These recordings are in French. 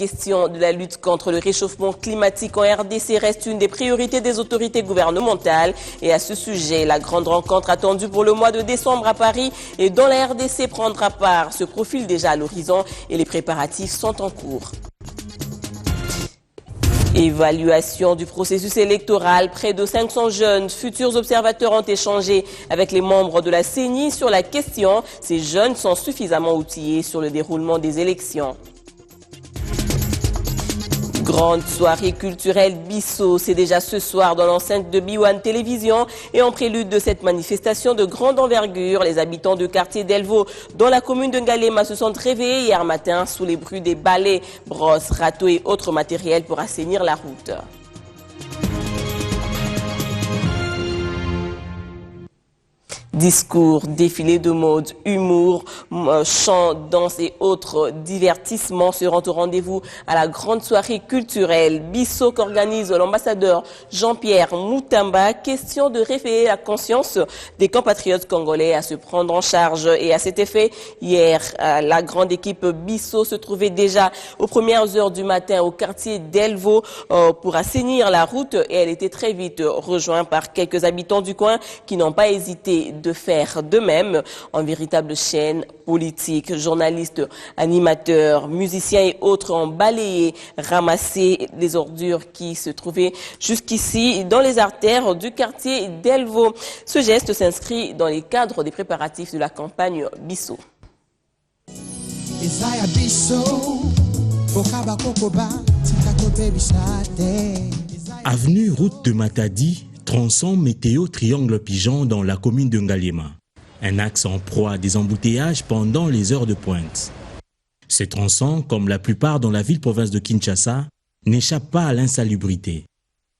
question de la lutte contre le réchauffement climatique en RDC reste une des priorités des autorités gouvernementales. Et à ce sujet, la grande rencontre attendue pour le mois de décembre à Paris et dans la RDC prendra part se profile déjà à l'horizon et les préparatifs sont en cours. Évaluation du processus électoral. Près de 500 jeunes futurs observateurs ont échangé avec les membres de la CENI sur la question. Ces jeunes sont suffisamment outillés sur le déroulement des élections. Grande soirée culturelle Bisso, c'est déjà ce soir dans l'enceinte de B1 Télévision. Et en prélude de cette manifestation de grande envergure, les habitants du quartier d'Elvo, dans la commune de Ngalema, se sont réveillés hier matin sous les bruits des balais, brosses, râteaux et autres matériels pour assainir la route. Discours, défilés de mode, humour, chants, danse et autres divertissements seront au rendez-vous à la grande soirée culturelle Bisso qu'organise l'ambassadeur Jean-Pierre Moutamba. Question de réveiller la conscience des compatriotes congolais à se prendre en charge. Et à cet effet, hier, la grande équipe Bisso se trouvait déjà aux premières heures du matin au quartier d'Elvo pour assainir la route et elle était très vite rejointe par quelques habitants du coin qui n'ont pas hésité de faire de même. En véritable chaîne politique, journalistes, animateurs, musiciens et autres ont balayé, ramassé les ordures qui se trouvaient jusqu'ici dans les artères du quartier d'Elvo. Ce geste s'inscrit dans les cadres des préparatifs de la campagne Bisso. Avenue Route de Matadi, tronçon météo triangle pigeon dans la commune de Ngalema. Un axe en proie à des embouteillages pendant les heures de pointe. Ce tronçon, comme la plupart dans la ville-province de Kinshasa, n'échappe pas à l'insalubrité.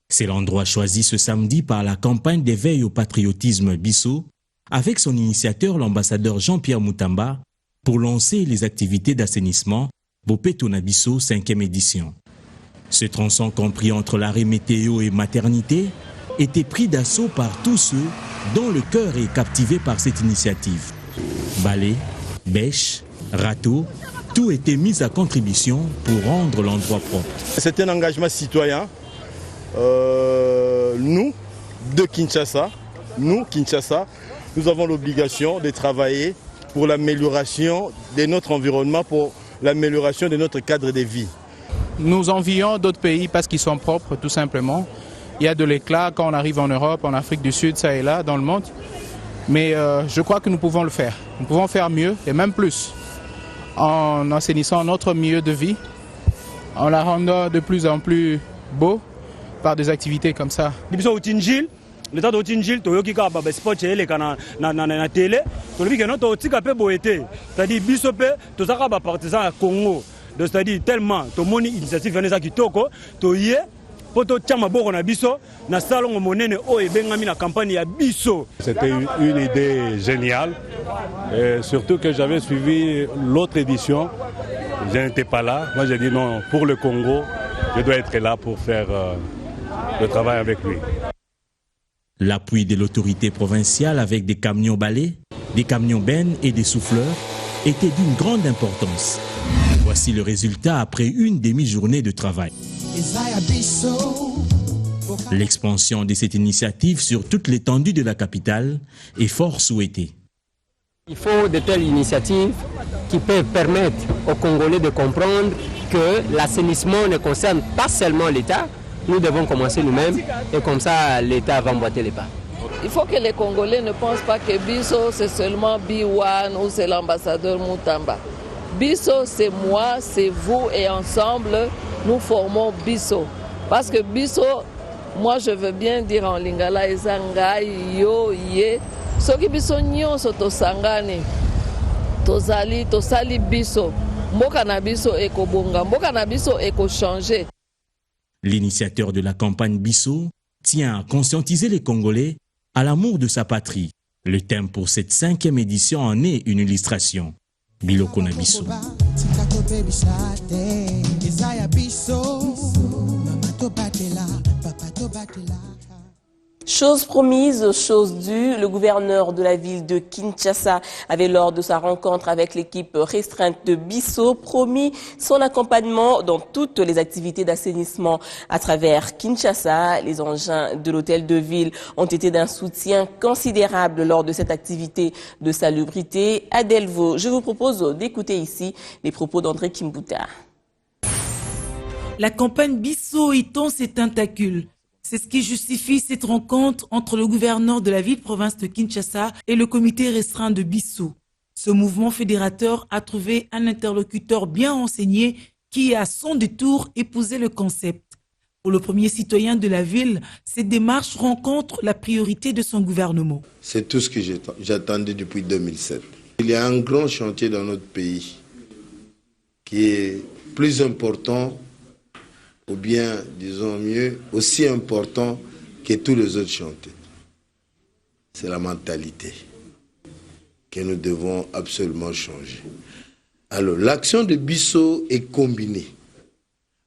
C'est l'endroit choisi ce samedi par la campagne d'éveil au patriotisme Bisso, avec son initiateur l'ambassadeur Jean-Pierre Moutamba, pour lancer les activités d'assainissement Bopetona Bisso 5e édition. Ce tronçon compris entre l'arrêt météo et maternité était pris d'assaut par tous ceux dont le cœur est captivé par cette initiative. Balais, bêches, râteaux, tout était mis à contribution pour rendre l'endroit propre. C'est un engagement citoyen. Nous, de Kinshasa, nous avons l'obligation de travailler pour l'amélioration de notre environnement, pour l'amélioration de notre cadre de vie. Nous envions d'autres pays parce qu'ils sont propres, tout simplement. Il y a de l'éclat quand on arrive en Europe, en Afrique du Sud, ça et là, dans le monde. Mais je crois que nous pouvons le faire. Nous pouvons faire mieux et même plus en assainissant notre milieu de vie, en la rendant de plus en plus beau par des activités comme ça. L'état de Tinjil, Toyoki Kaba, sport télé, na télé, Toyoki no Totika pe boete, c'est-à-dire Bisope, Tosaka partisan à Congo, c'est-à-dire tellement, Tomoni initiative Vanessa Kitoko, Toye, Poto Chama Boko na Biso, na salon monene o et Bengami la campagne ya Biso. C'était une idée géniale, et surtout que j'avais suivi l'autre édition, je n'étais pas là, moi j'ai dit non, pour le Congo, je dois être là pour faire le travail avec lui. L'appui de l'autorité provinciale avec des camions balais, des camions bennes et des souffleurs était d'une grande importance. Voici le résultat après une demi-journée de travail. L'expansion de cette initiative sur toute l'étendue de la capitale est fort souhaitée. Il faut de telles initiatives qui peuvent permettre aux Congolais de comprendre que l'assainissement ne concerne pas seulement l'État. Nous devons commencer nous-mêmes et comme ça l'État va emboîter les pas. Il faut que les Congolais ne pensent pas que Bisso c'est seulement B1 ou c'est l'ambassadeur Moutamba. Bisso c'est moi, c'est vous et ensemble nous formons Bisso. Parce que Bisso, moi je veux bien dire en lingala ezanga yo ye soki biso nyonso tosangani tozali tosali Bisso mboka na biso ekobonga mboka na biso ekochanger. L'initiateur de la campagne Bisso tient à conscientiser les Congolais à l'amour de sa patrie. Le thème pour cette 5e édition en est une illustration. Biloko na Bisso. Chose promise, chose due, le gouverneur de la ville de Kinshasa avait lors de sa rencontre avec l'équipe restreinte de Bisso promis son accompagnement dans toutes les activités d'assainissement à travers Kinshasa. Les engins de l'hôtel de ville ont été d'un soutien considérable lors de cette activité de salubrité à Delvaux. Je vous propose d'écouter ici les propos d'André Kimbuta. La campagne Bisso étend ses tentacules. C'est ce qui justifie cette rencontre entre le gouverneur de la ville-province de Kinshasa et le comité restreint de Bisso. Ce mouvement fédérateur a trouvé un interlocuteur bien renseigné qui, à son détour, épousait le concept. Pour le premier citoyen de la ville, cette démarche rencontre la priorité de son gouvernement. C'est tout ce que j'attendais depuis 2007. Il y a un grand chantier dans notre pays qui est plus important, ou bien, disons mieux, aussi important que tous les autres chantiers. C'est la mentalité que nous devons absolument changer. Alors, l'action de Bisso est combinée.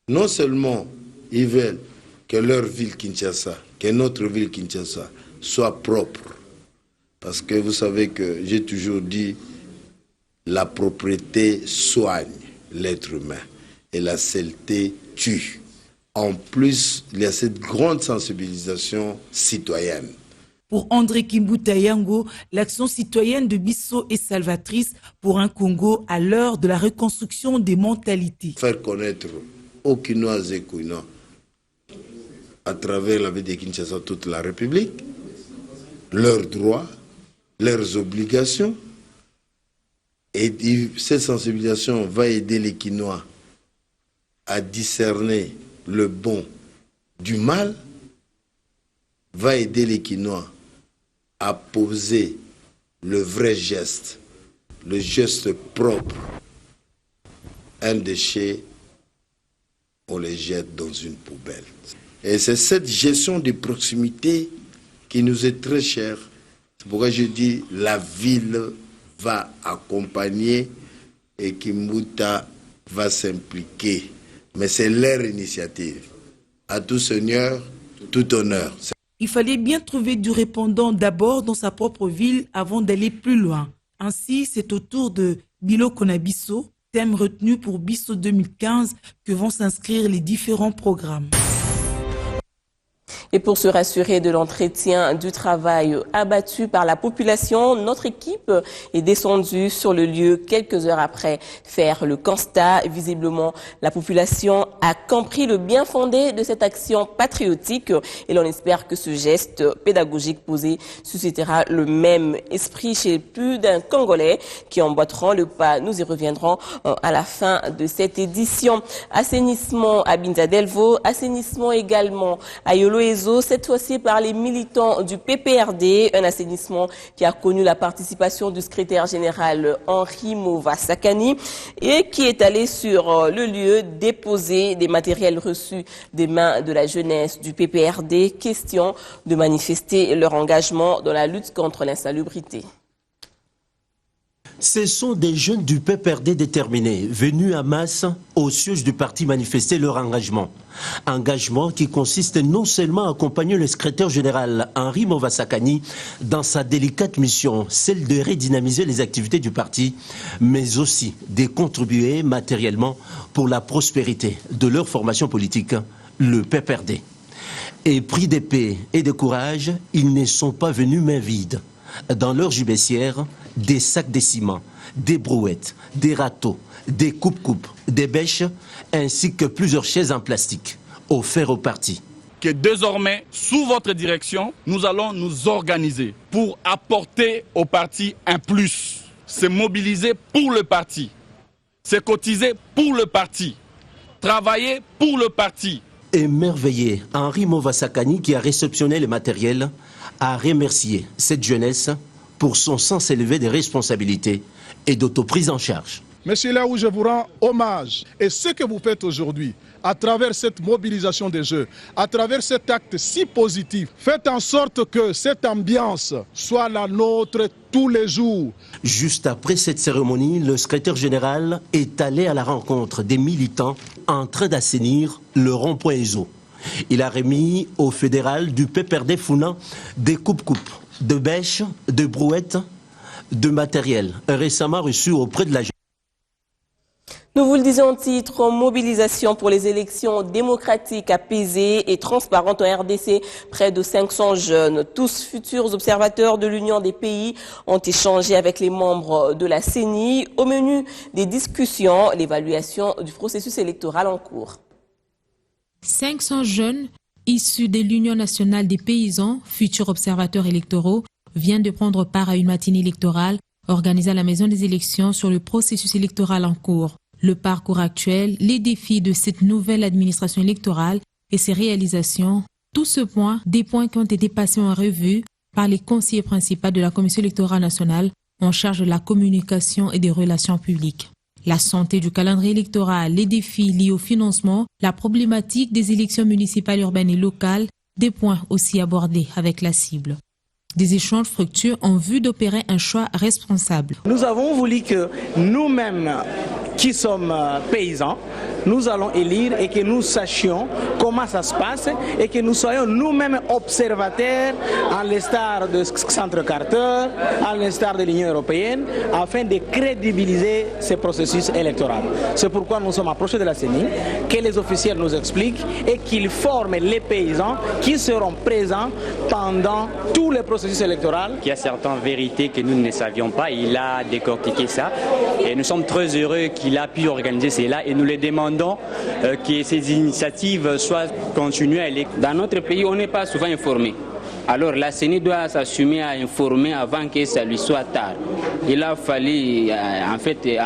Non seulement ils veulent que leur ville Kinshasa, que notre ville Kinshasa soit propre. Parce que vous savez que j'ai toujours dit, la propreté soigne l'être humain et la saleté tue. En plus, il y a cette grande sensibilisation citoyenne. Pour André Kimbuta Yango, l'action citoyenne de Bisso est salvatrice pour un Congo à l'heure de la reconstruction des mentalités. Faire connaître aux Kinois et Kouinois, à travers la ville de Kinshasa, toute la République, leurs droits, leurs obligations. Et cette sensibilisation va aider les Kinois à discerner le bon du mal, va aider les Kinois à poser le vrai geste, le geste propre. Un déchet, on le jette dans une poubelle. Et c'est cette gestion de proximité qui nous est très chère. C'est pourquoi je dis la ville va accompagner et Kimbuta va s'impliquer. Mais c'est leur initiative. À tout seigneur, tout honneur. Il fallait bien trouver du répondant d'abord dans sa propre ville avant d'aller plus loin. Ainsi, c'est au tour de Bilo Konabisso, thème retenu pour Bisso 2015, que vont s'inscrire les différents programmes. Et pour se rassurer de l'entretien du travail abattu par la population, notre équipe est descendue sur le lieu quelques heures après faire le constat. Visiblement, la population a compris le bien fondé de cette action patriotique et l'on espère que ce geste pédagogique posé suscitera le même esprit chez plus d'un Congolais qui emboîteront le pas. Nous y reviendrons à la fin de cette édition. Assainissement à Binza Delvaux, assainissement également à Yolo-Ezo, cette fois-ci par les militants du PPRD, un assainissement qui a connu la participation du secrétaire général Henri Mova-Sakani et qui est allé sur le lieu déposer des matériels reçus des mains de la jeunesse du PPRD, question de manifester leur engagement dans la lutte contre l'insalubrité. Ce sont des jeunes du PPRD déterminés, venus à masse au siège du parti manifester leur engagement. Engagement qui consiste non seulement à accompagner le secrétaire général Henri Mova-Sakani dans sa délicate mission, celle de redynamiser les activités du parti, mais aussi de contribuer matériellement pour la prospérité de leur formation politique, le PPRD. Et pris d'épée et de courage, ils ne sont pas venus main vide. Dans leur gibecière, des sacs de ciment, des brouettes, des râteaux, des coupes-coupes, des bêches, ainsi que plusieurs chaises en plastique, offerts au parti. Que désormais, sous votre direction, nous allons nous organiser pour apporter au parti un plus. C'est mobiliser pour le parti, c'est cotiser pour le parti, travailler pour le parti. Émerveillé, Henri Mova-Sakani, qui a réceptionné le matériel, a remercié cette jeunesse pour son sens élevé des responsabilités et d'autoprise en charge. Mais c'est là où je vous rends hommage. Et ce que vous faites aujourd'hui, à travers cette mobilisation des jeunes, à travers cet acte si positif, faites en sorte que cette ambiance soit la nôtre tous les jours. Juste après cette cérémonie, le secrétaire général est allé à la rencontre des militants en train d'assainir le rond-point Ezo, Il a remis au fédéral du PPRD Founan des coupes-coupes, de bêches, de brouettes, de matériel, récemment reçu auprès de la jeunesse. Nous vous le disons en titre, mobilisation pour les élections démocratiques apaisées et transparentes en RDC. Près de 500 jeunes, tous futurs observateurs de l'Union des pays, ont échangé avec les membres de la CENI. Au menu des discussions, l'évaluation du processus électoral en cours. 500 jeunes issus de l'Union nationale des paysans, futurs observateurs électoraux, viennent de prendre part à une matinée électorale organisée à la Maison des élections sur le processus électoral en cours. Le parcours actuel, les défis de cette nouvelle administration électorale et ses réalisations, tout ce point, des points qui ont été passés en revue par les conseillers principaux de la Commission électorale nationale en charge de la communication et des relations publiques. La santé du calendrier électoral, les défis liés au financement, la problématique des élections municipales, urbaines et locales, des points aussi abordés avec la cible. Des échanges fructueux en vue d'opérer un choix responsable. Nous avons voulu que nous-mêmes, qui sommes paysans, nous allons élire et que nous sachions comment ça se passe et que nous soyons nous-mêmes observateurs, à l'instar de Centre Carter, à l'instar de l'Union européenne, afin de crédibiliser ce processus électoral. C'est pourquoi nous sommes approchés de la CENI, que les officiels nous expliquent et qu'ils forment les paysans qui seront présents pendant tout le processus électoral. Il y a certaines vérités que nous ne savions pas, il a décortiqué ça et nous sommes très heureux qu'il a pu organiser cela et nous le demandons que ces initiatives soient continuelles. Dans notre pays, on n'est pas souvent informé. Alors la CENI doit s'assumer à informer avant que ça lui soit tard. Il a fallu en fait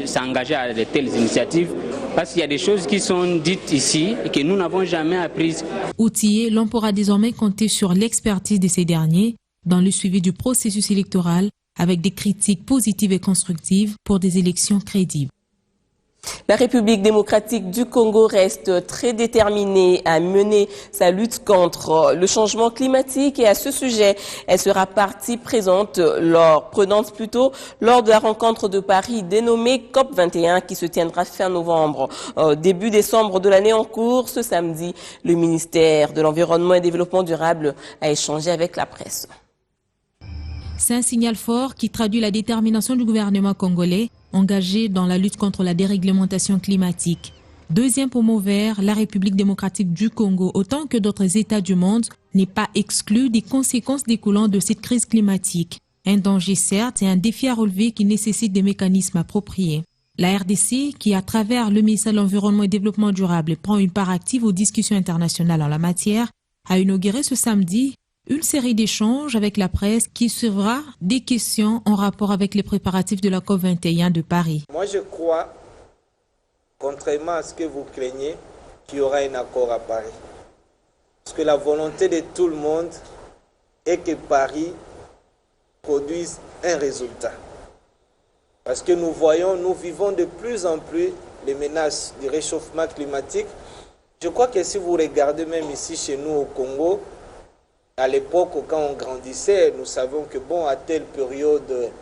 s'engager à de telles initiatives parce qu'il y a des choses qui sont dites ici et que nous n'avons jamais apprises. Outillés, l'on pourra désormais compter sur l'expertise de ces derniers dans le suivi du processus électoral avec des critiques positives et constructives pour des élections crédibles. La République démocratique du Congo reste très déterminée à mener sa lutte contre le changement climatique et à ce sujet, elle sera partie prenante lors de la rencontre de Paris dénommée COP21 qui se tiendra fin novembre. Début décembre de l'année en cours, ce samedi, le ministère de l'Environnement et Développement durable a échangé avec la presse. C'est un signal fort qui traduit la détermination du gouvernement congolais engagé dans la lutte contre la déréglementation climatique. Deuxième poumon vert, la République démocratique du Congo, autant que d'autres États du monde, n'est pas exclue des conséquences découlant de cette crise climatique. Un danger certes et un défi à relever qui nécessite des mécanismes appropriés. La RDC, qui à travers le ministère de l'Environnement et Développement durable prend une part active aux discussions internationales en la matière, a inauguré ce samedi une série d'échanges avec la presse qui suivra des questions en rapport avec les préparatifs de la COP21 de Paris. Moi je crois, contrairement à ce que vous craignez, qu'il y aura un accord à Paris. Parce que la volonté de tout le monde est que Paris produise un résultat. Parce que nous vivons de plus en plus les menaces du réchauffement climatique. Je crois que si vous regardez même ici chez nous au Congo, à l'époque, quand on grandissait, nous savions que à telle période,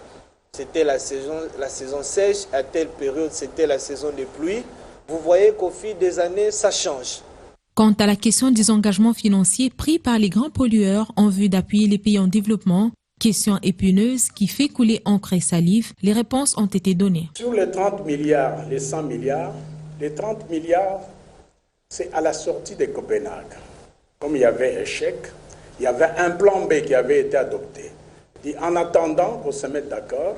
c'était la saison sèche, à telle période, c'était la saison des pluies. Vous voyez qu'au fil des années, ça change. Quant à la question des engagements financiers pris par les grands pollueurs en vue d'appuyer les pays en développement, question épineuse qui fait couler encre et salive, les réponses ont été données. Sur les 30 milliards, les 100 milliards, les 30 milliards, c'est à la sortie de Copenhague. Comme il y avait échec, il y avait un plan B qui avait été adopté. En attendant, pour se mettre d'accord,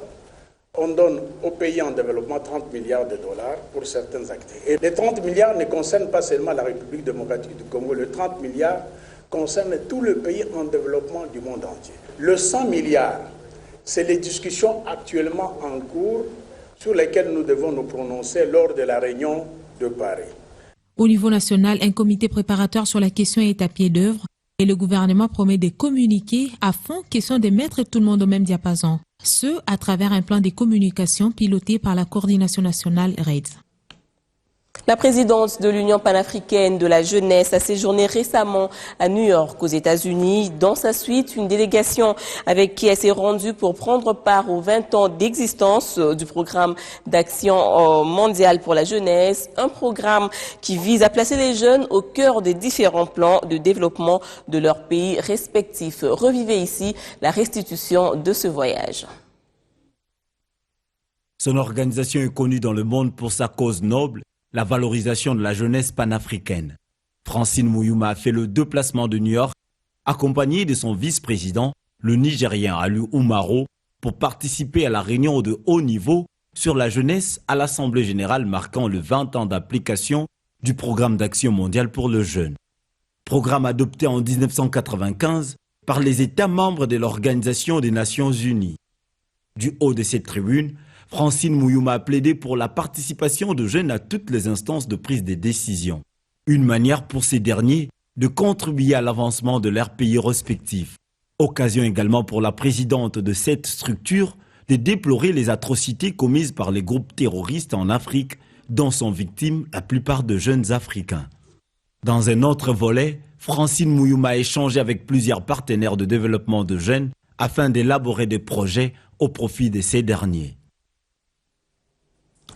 on donne aux pays en développement 30 milliards de dollars pour certaines activités. Et les 30 milliards ne concernent pas seulement la République démocratique du Congo. Les 30 milliards concernent tous les pays en développement du monde entier. Le 100 milliards, c'est les discussions actuellement en cours sur lesquelles nous devons nous prononcer lors de la réunion de Paris. Au niveau national, un comité préparateur sur la question est à pied d'œuvre. Et le gouvernement promet de communiquer à fond, question de mettre tout le monde au même diapason. Ce, à travers un plan de communication piloté par la coordination nationale RAID. La présidente de l'Union panafricaine de la jeunesse a séjourné récemment à New York, aux États-Unis. Dans sa suite, une délégation avec qui elle s'est rendue pour prendre part aux 20 ans d'existence du programme d'action mondiale pour la jeunesse, un programme qui vise à placer les jeunes au cœur des différents plans de développement de leurs pays respectifs. Revivez ici la restitution de ce voyage. Son organisation est connue dans le monde pour sa cause noble, la valorisation de la jeunesse panafricaine. Francine Mouyouma a fait le déplacement de New York, accompagnée de son vice-président, le Nigérien Aliou Oumaro, pour participer à la réunion de haut niveau sur la jeunesse à l'Assemblée générale marquant le 20 ans d'application du programme d'action mondiale pour le jeune. Programme adopté en 1995 par les États membres de l'Organisation des Nations Unies. Du haut de cette tribune, Francine Mouyouma a plaidé pour la participation de jeunes à toutes les instances de prise de décision. Une manière pour ces derniers de contribuer à l'avancement de leurs pays respectifs. Occasion également pour la présidente de cette structure de déplorer les atrocités commises par les groupes terroristes en Afrique, dont sont victimes la plupart de jeunes Africains. Dans un autre volet, Francine Mouyouma a échangé avec plusieurs partenaires de développement de jeunes afin d'élaborer des projets au profit de ces derniers.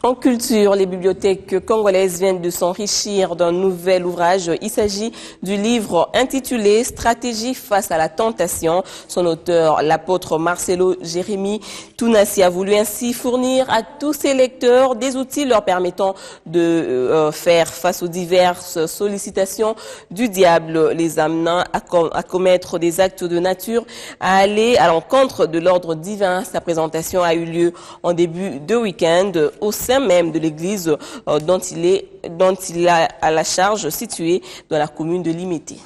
En culture, les bibliothèques congolaises viennent de s'enrichir d'un nouvel ouvrage. Il s'agit du livre intitulé « Stratégie face à la tentation ». Son auteur, l'apôtre Marcelo Jérémy Tounassi, a voulu ainsi fournir à tous ses lecteurs des outils leur permettant de faire face aux diverses sollicitations du diable, les amenant à commettre des actes de nature, à aller à l'encontre de l'ordre divin. Sa présentation a eu lieu en début de week-end au sein même de l'église dont il a à la charge, située dans la commune de Limité.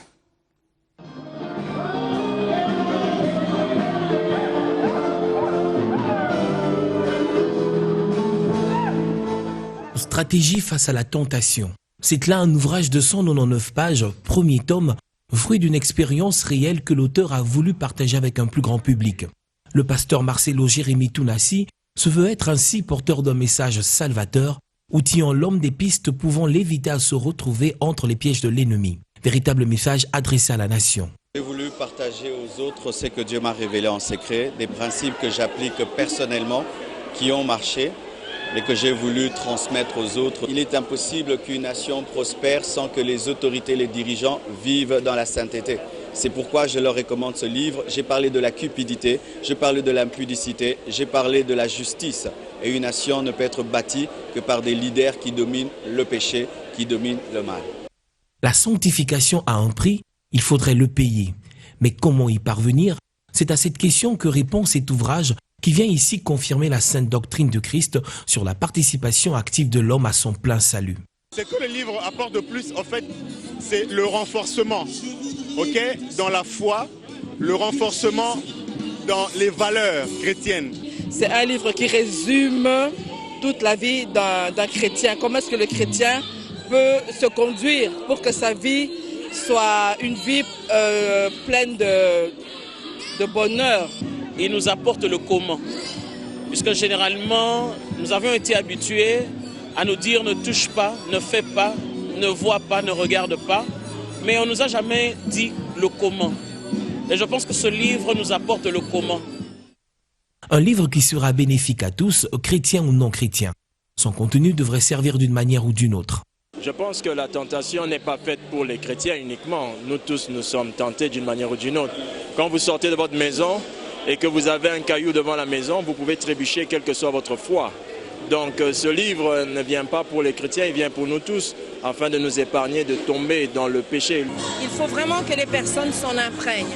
Stratégie face à la tentation. C'est là un ouvrage de 199 pages, premier tome, fruit d'une expérience réelle que l'auteur a voulu partager avec un plus grand public. Le pasteur Marcelo Jérémy Tounassi se veut être ainsi porteur d'un message salvateur, outillant l'homme des pistes pouvant l'éviter à se retrouver entre les pièges de l'ennemi. Véritable message adressé à la nation. J'ai voulu partager aux autres ce que Dieu m'a révélé en secret, des principes que j'applique personnellement, qui ont marché et que j'ai voulu transmettre aux autres. Il est impossible qu'une nation prospère sans que les autorités, les dirigeants vivent dans la sainteté. C'est pourquoi je leur recommande ce livre. J'ai parlé de la cupidité, j'ai parlé de l'impudicité, j'ai parlé de la justice. Et une nation ne peut être bâtie que par des leaders qui dominent le péché, qui dominent le mal. La sanctification a un prix, il faudrait le payer. Mais comment y parvenir? C'est à cette question que répond cet ouvrage qui vient ici confirmer la sainte doctrine de Christ sur la participation active de l'homme à son plein salut. Ce que le livre apporte de plus, en fait, c'est le renforcement. Dans la foi, le renforcement dans les valeurs chrétiennes. C'est un livre qui résume toute la vie d'un chrétien. Comment est-ce que le chrétien peut se conduire pour que sa vie soit une vie pleine de bonheur. Il nous apporte le comment. Puisque généralement, nous avons été habitués à nous dire ne touche pas, ne fais pas, ne vois pas, ne regarde pas. Mais on ne nous a jamais dit le comment. Et je pense que ce livre nous apporte le comment. Un livre qui sera bénéfique à tous, chrétiens ou non chrétiens. Son contenu devrait servir d'une manière ou d'une autre. Je pense que la tentation n'est pas faite pour les chrétiens uniquement. Nous tous, nous sommes tentés d'une manière ou d'une autre. Quand vous sortez de votre maison et que vous avez un caillou devant la maison, vous pouvez trébucher quelle que soit votre foi. Donc ce livre ne vient pas pour les chrétiens, il vient pour nous tous, afin de nous épargner de tomber dans le péché. Il faut vraiment que les personnes s'en imprègnent.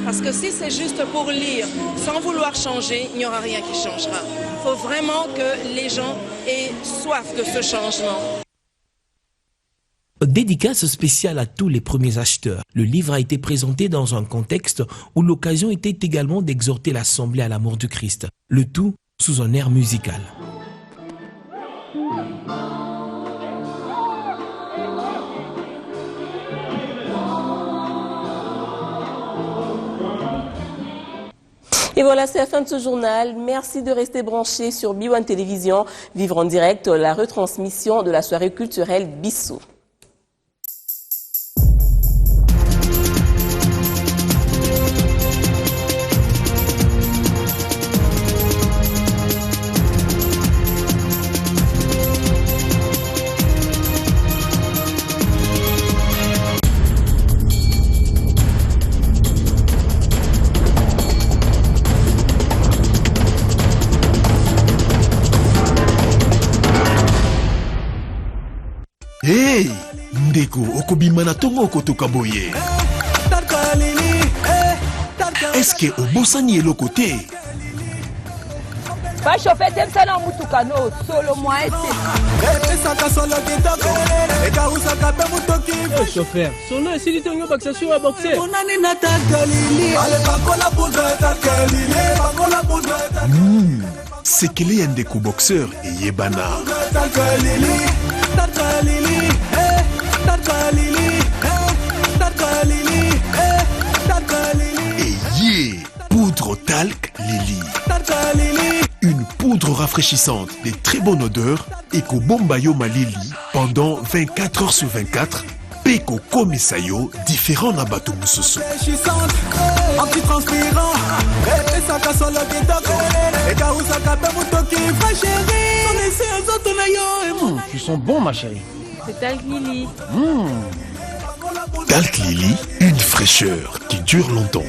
Parce que si c'est juste pour lire, sans vouloir changer, il n'y aura rien qui changera. Il faut vraiment que les gens aient soif de ce changement. Dédicace spéciale à tous les premiers acheteurs. Le livre a été présenté dans un contexte où l'occasion était également d'exhorter l'Assemblée à l'amour du Christ. Le tout sous un air musical. Et Et voilà, c'est la fin de ce journal. Merci de rester branchés sur B1 Télévision. Vivre en direct la retransmission de la soirée culturelle Bissau. Hey, ndeko okobima na tongo okotoka boye. Est-ce que obosani eloko te? Pas chauffé dem sana mutuka no solo moi chauffeur solo esili tongo baxation à boxer. C'est qu'il y a un ndeko boxeur et yebana. Et poudre talc Lili. Une poudre rafraîchissante de très bonne odeur et qu'au bombayo malili pendant 24 heures sur 24. Peko komisayo différent na bato mususu. Antitranspirant, tu sens bon ma chérie. C'est Talc Lili. Talc Lili, une fraîcheur qui dure longtemps.